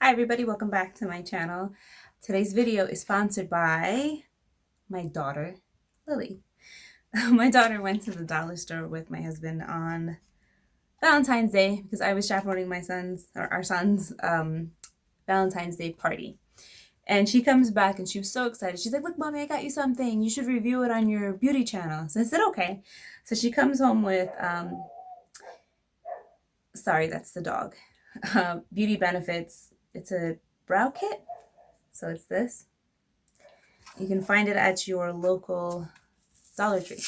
Hi everybody, welcome back to my channel. Today's video is sponsored by my daughter, Lily. My daughter went to the dollar store with my husband on Valentine's Day because I was chaperoning our son's Valentine's Day party. And she comes back and she was so excited. She's like, "Look, Mommy, I got you something. You should review it on your beauty channel." So I said, "Okay." So she comes home with, sorry, that's the dog, Beauty Benefits. It's a brow kit. So it's this. You can find it at your local Dollar Tree.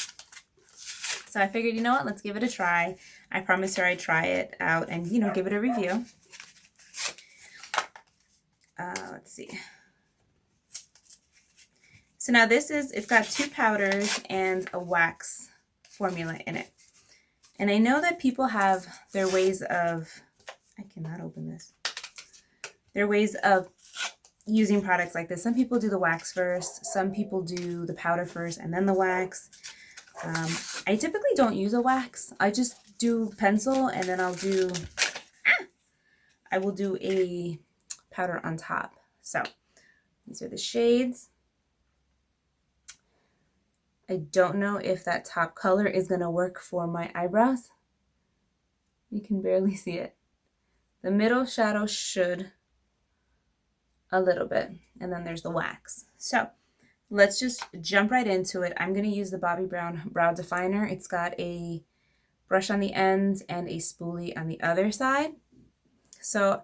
So I figured, you know what, let's give it a try. I promised her I'd try it out and, give it a review. Let's see. So now it's got 2 powders and a wax formula in it. And I know that people have their ways of, I cannot open this, their ways of using products like this. Some people do the wax first, some people do the powder first and then the wax. I typically don't use a wax. I just do pencil and then I will do a powder on top. So these are the shades. I don't know if that top color is going to work for my eyebrows. You can barely see it. The middle shadow should a little bit, and then there's the wax. So let's just jump right into it. I'm going to use the Bobbi Brown Brow Definer. It's got a brush on the ends and a spoolie on the other side. So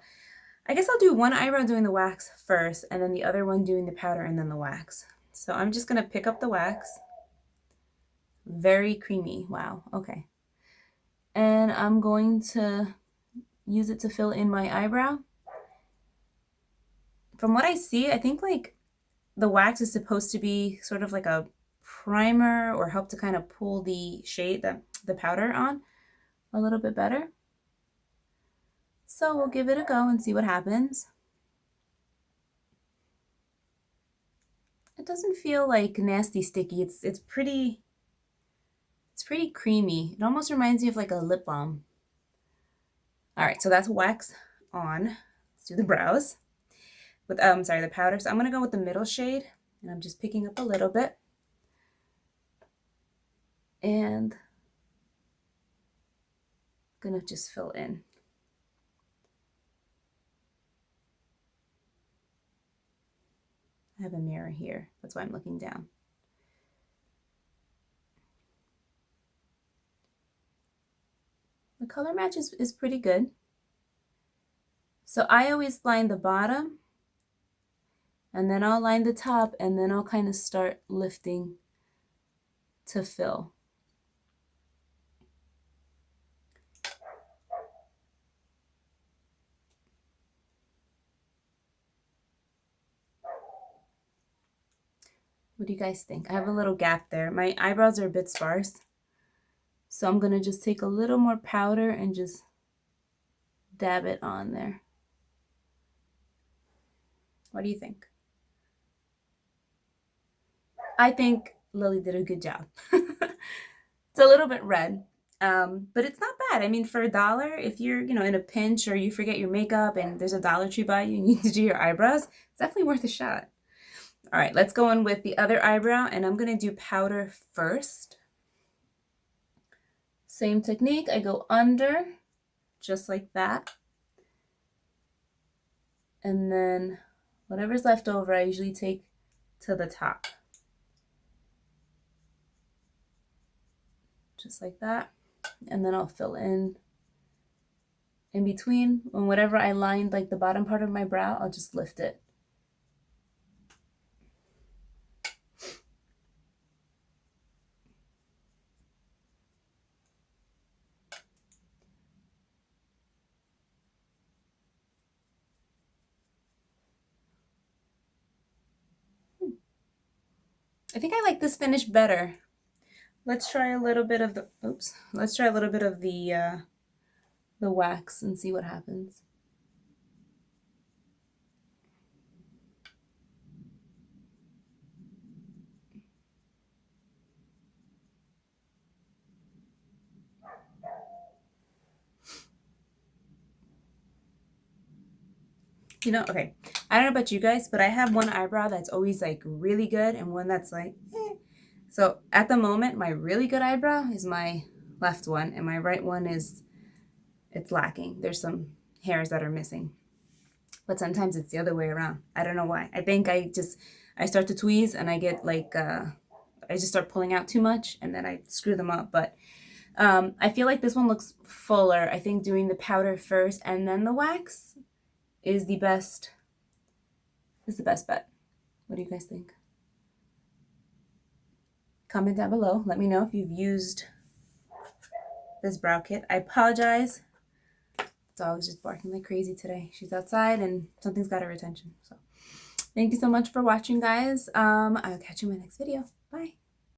I guess I'll do one eyebrow doing the wax first, and then the other one doing the powder and then the wax. So I'm just going to pick up the wax. Very creamy. Wow. Okay. And I'm going to use it to fill in my eyebrow. From what I see, I think like the wax is supposed to be sort of like a primer or help to kind of pull the shade, the powder on a little bit better. So we'll give it a go and see what happens. It doesn't feel like nasty sticky. It's pretty creamy. It almost reminds me of like a lip balm. All right, so that's wax on. Let's do the brows with the powder. So I'm gonna go with the middle shade, and I'm just picking up a little bit. And I'm gonna just fill in. I have a mirror here. That's why I'm looking down. The color match is pretty good. So I always line the bottom, and then I'll line the top, and then I'll kind of start lifting to fill. What do you guys think? I have a little gap there. My eyebrows are a bit sparse. So I'm going to just take a little more powder and just dab it on there. What do you think? I think Lily did a good job. It's a little bit red, but it's not bad. I mean, for $1, if you're, in a pinch or you forget your makeup and there's a Dollar Tree by you and you need to do your eyebrows, it's definitely worth a shot. All right, let's go in with the other eyebrow, and I'm going to do powder first. Same technique. I go under, just like that. And then whatever's left over, I usually take to the top. Just like that. And then I'll fill in between. And whatever I lined, like the bottom part of my brow, I'll just lift it. I think I like this finish better. Let's try a little bit of the, let's try a little bit of the wax and see what happens. You know, okay, I don't know about you guys, but I have one eyebrow that's always like really good and one that's like, eh. So at the moment, my really good eyebrow is my left one, and my right one is, it's lacking. There's some hairs that are missing. But sometimes it's the other way around. I don't know why. I think I start to tweeze and I get like, I just start pulling out too much and then I screw them up. But I feel like this one looks fuller. I think doing the powder first and then the wax is the best bet. What do you guys think? Comment down below. Let me know if you've used this brow kit. I apologize. The dog's just barking like crazy today. She's outside and something's got her attention. So thank you so much for watching, guys. I'll catch you in my next video. Bye.